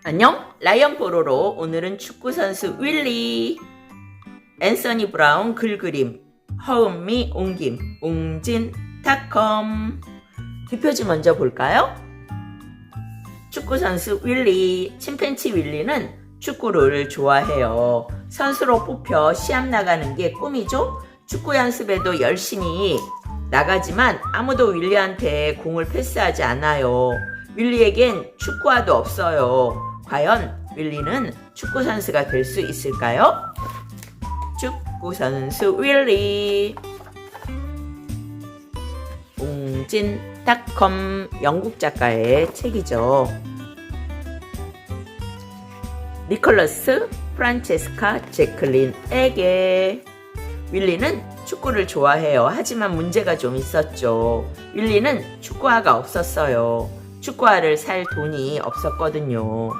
안녕, 라이언 뽀로로. 오늘은 축구선수 윌리, 앤서니 브라운 글그림, 허은미 옹김, 웅진닷컴. 뒷표지 먼저 볼까요? 축구선수 윌리. 침팬치 윌리는 축구를 좋아해요. 선수로 뽑혀 시합 나가는 게 꿈이죠. 축구 연습에도 열심히 나가지만 아무도 윌리한테 공을 패스하지 않아요. 윌리에겐 축구화도 없어요. 과연 윌리는 축구 선수가 될 수 있을까요? 축구 선수 윌리. 웅진닷컴 영국 작가의 책이죠. 니콜러스 프란체스카 제클린에게. 윌리는 축구를 좋아해요. 하지만 문제가 좀 있었죠. 윌리는 축구화가 없었어요. 축구화를 살 돈이 없었거든요.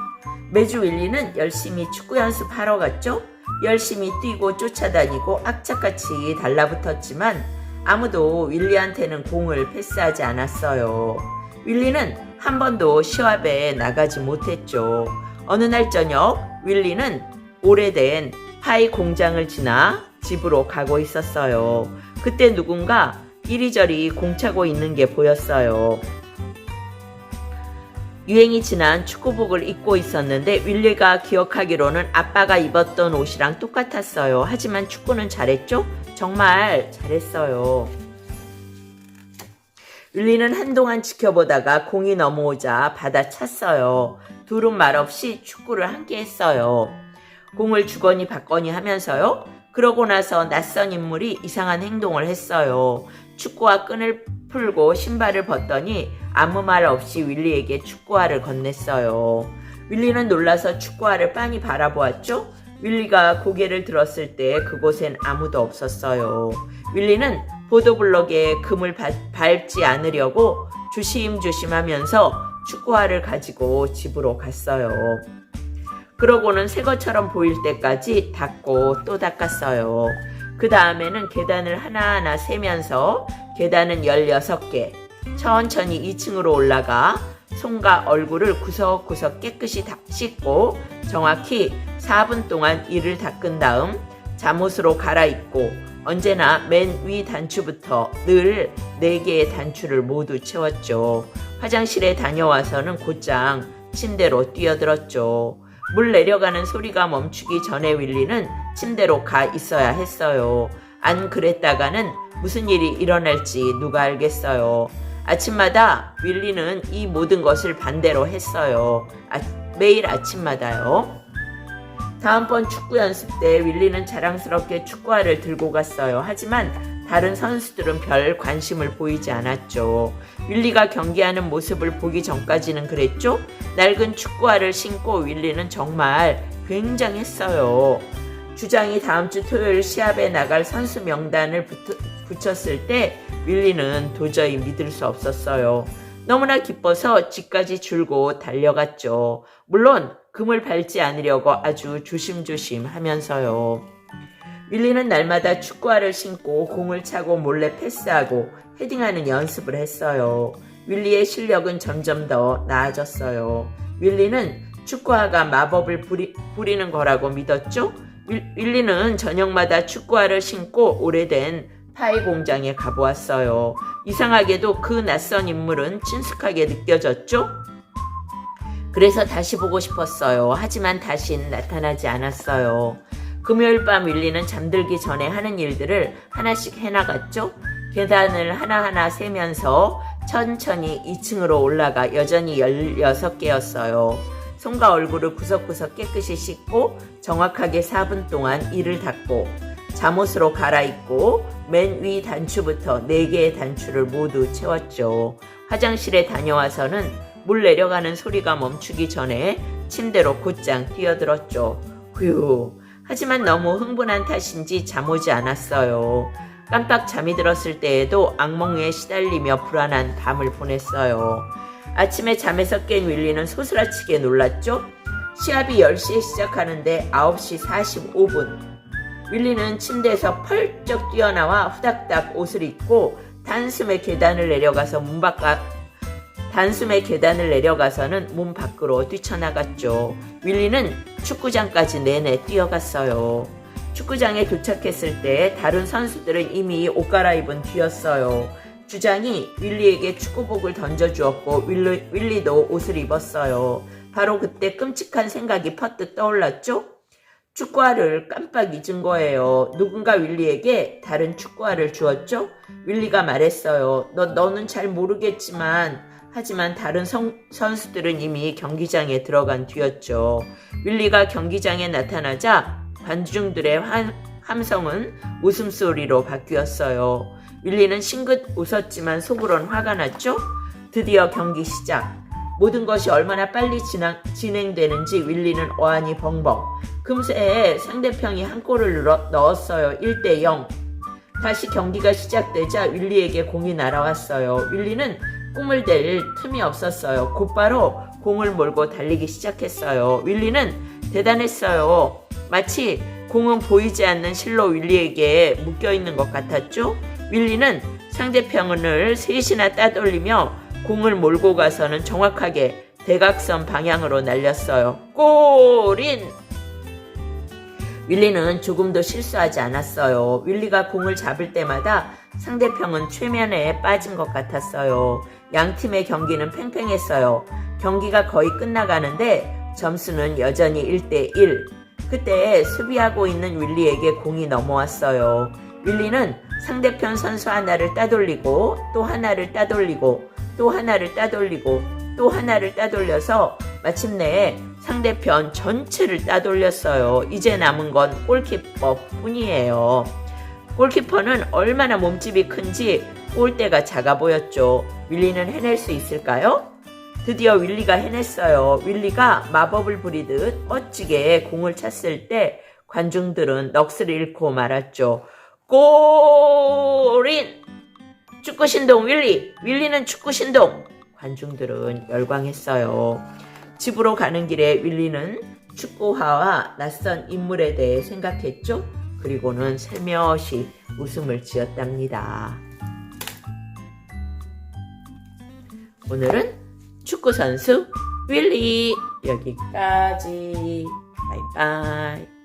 매주 윌리는 열심히 축구 연습하러 갔죠. 열심히 뛰고 쫓아다니고 악착같이 달라붙었지만 아무도 윌리한테는 공을 패스하지 않았어요. 윌리는 한 번도 시합에 나가지 못했죠. 어느 날 저녁 윌리는 오래된 파이 공장을 지나 집으로 가고 있었어요. 그때 누군가 이리저리 공 차고 있는 게 보였어요. 유행이 지난 축구복을 입고 있었는데 윌리가 기억하기로는 아빠가 입었던 옷이랑 똑같았어요. 하지만 축구는 잘했죠? 정말 잘했어요. 윌리는 한동안 지켜보다가 공이 넘어오자 받아찼어요. 둘은 말없이 축구를 함께 했어요. 공을 주거니 받거니 하면서요. 그러고 나서 낯선 인물이 이상한 행동을 했어요. 축구화 끈을 풀고 신발을 벗더니 아무 말 없이 윌리에게 축구화를 건넸어요. 윌리는 놀라서 축구화를 빤히 바라보았죠. 윌리가 고개를 들었을 때 그곳엔 아무도 없었어요. 윌리는 보도블럭에 금을 밟지 않으려고 조심조심 하면서 축구화를 가지고 집으로 갔어요. 그러고는 새 것처럼 보일 때까지 닦고 또 닦았어요. 그 다음에는 계단을 하나하나 세면서 계단은 16개, 천천히 2층으로 올라가 손과 얼굴을 구석구석 깨끗이 씻고 정확히 4분 동안 이를 닦은 다음 잠옷으로 갈아입고 언제나 맨 위 단추부터 늘 4개의 단추를 모두 채웠죠. 화장실에 다녀와서는 곧장 침대로 뛰어들었죠. 물 내려가는 소리가 멈추기 전에 윌리는 침대로 가 있어야 했어요. 안 그랬다가는 무슨 일이 일어날지 누가 알겠어요. 아침마다 윌리는 이 모든 것을 반대로 했어요. 매일 아침마다요. 다음번 축구 연습 때 윌리는 자랑스럽게 축구화를 들고 갔어요. 하지만 다른 선수들은 별 관심을 보이지 않았죠. 윌리가 경기하는 모습을 보기 전까지는 그랬죠. 낡은 축구화를 신고 윌리는 정말 굉장했어요. 주장이 다음 주 토요일 시합에 나갈 선수 명단을 붙였을 때 윌리는 도저히 믿을 수 없었어요. 너무나 기뻐서 집까지 줄고 달려갔죠. 물론 금을 밟지 않으려고 아주 조심조심 하면서요. 윌리는 날마다 축구화를 신고 공을 차고 몰래 패스하고 헤딩하는 연습을 했어요. 윌리의 실력은 점점 더 나아졌어요. 윌리는 축구화가 마법을 부리는 거라고 믿었죠? 윌리는 저녁마다 축구화를 신고 오래된 파이 공장에 가보았어요. 이상하게도 그 낯선 인물은 친숙하게 느껴졌죠? 그래서 다시 보고 싶었어요. 하지만 다신 나타나지 않았어요. 금요일 밤 윌리는 잠들기 전에 하는 일들을 하나씩 해나갔죠. 계단을 하나하나 세면서 천천히 2층으로 올라가 여전히 16개였어요. 손과 얼굴을 구석구석 깨끗이 씻고 정확하게 4분 동안 이를 닦고 잠옷으로 갈아입고 맨 위 단추부터 4개의 단추를 모두 채웠죠. 화장실에 다녀와서는 물 내려가는 소리가 멈추기 전에 침대로 곧장 뛰어들었죠. 휴. 하지만 너무 흥분한 탓인지 잠오지 않았어요. 깜빡 잠이 들었을 때에도 악몽에 시달리며 불안한 밤을 보냈어요. 아침에 잠에서 깬 윌리는 소스라치게 놀랐죠. 시합이 10시에 시작하는데 9시 45분. 윌리는 침대에서 펄쩍 뛰어나와 후닥닥 옷을 입고 단숨에 계단을 내려가서는 문 밖으로 뛰쳐나갔죠. 윌리는 축구장까지 내내 뛰어갔어요. 축구장에 도착했을 때 다른 선수들은 이미 옷 갈아입은 뒤였어요. 주장이 윌리에게 축구복을 던져주었고 윌리도 옷을 입었어요. 바로 그때 끔찍한 생각이 퍼뜩 떠올랐죠? 축구화를 깜빡 잊은 거예요. 누군가 윌리에게 다른 축구화를 주었죠? 윌리가 말했어요. 너는 잘 모르겠지만 하지만 다른 선수들은 이미 경기장에 들어간 뒤였죠. 윌리가 경기장에 나타나자 관중들의 함성은 웃음소리로 바뀌었어요. 윌리는 싱긋 웃었지만 속으론 화가 났죠? 드디어 경기 시작. 모든 것이 얼마나 빨리 진행되는지 윌리는 어안이 벙벙. 금세 상대편이 한 골을 넣었어요. 1대0. 다시 경기가 시작되자 윌리에게 공이 날아왔어요. 윌리는 꿈을 댈 틈이 없었어요. 곧바로 공을 몰고 달리기 시작했어요. 윌리는 대단했어요. 마치 공은 보이지 않는 실로 윌리에게 묶여있는 것 같았죠? 윌리는 상대편을 셋이나 따돌리며 공을 몰고 가서는 정확하게 대각선 방향으로 날렸어요. 골인! 윌리는 조금도 실수하지 않았어요. 윌리가 공을 잡을 때마다 상대편은 최면에 빠진 것 같았어요. 양 팀의 경기는 팽팽했어요. 경기가 거의 끝나가는데 점수는 여전히 1대1. 그때 수비하고 있는 윌리에게 공이 넘어왔어요. 윌리는 상대편 선수 하나를 따돌리고 또 하나를 따돌리고 또 하나를 따돌리고 또 하나를 따돌려서 마침내 상대편 전체를 따돌렸어요. 이제 남은 건 골키퍼 뿐이에요. 골키퍼는 얼마나 몸집이 큰지 골대가 작아 보였죠. 윌리는 해낼 수 있을까요? 드디어 윌리가 해냈어요. 윌리가 마법을 부리듯 멋지게 공을 찼을 때 관중들은 넋을 잃고 말았죠. 골인! 축구신동 윌리! 윌리는 축구신동! 관중들은 열광했어요. 집으로 가는 길에 윌리는 축구화와 낯선 인물에 대해 생각했죠. 그리고는 살며시 웃음을 지었답니다. 오늘은 축구선수 윌리 여기까지. 바이바이.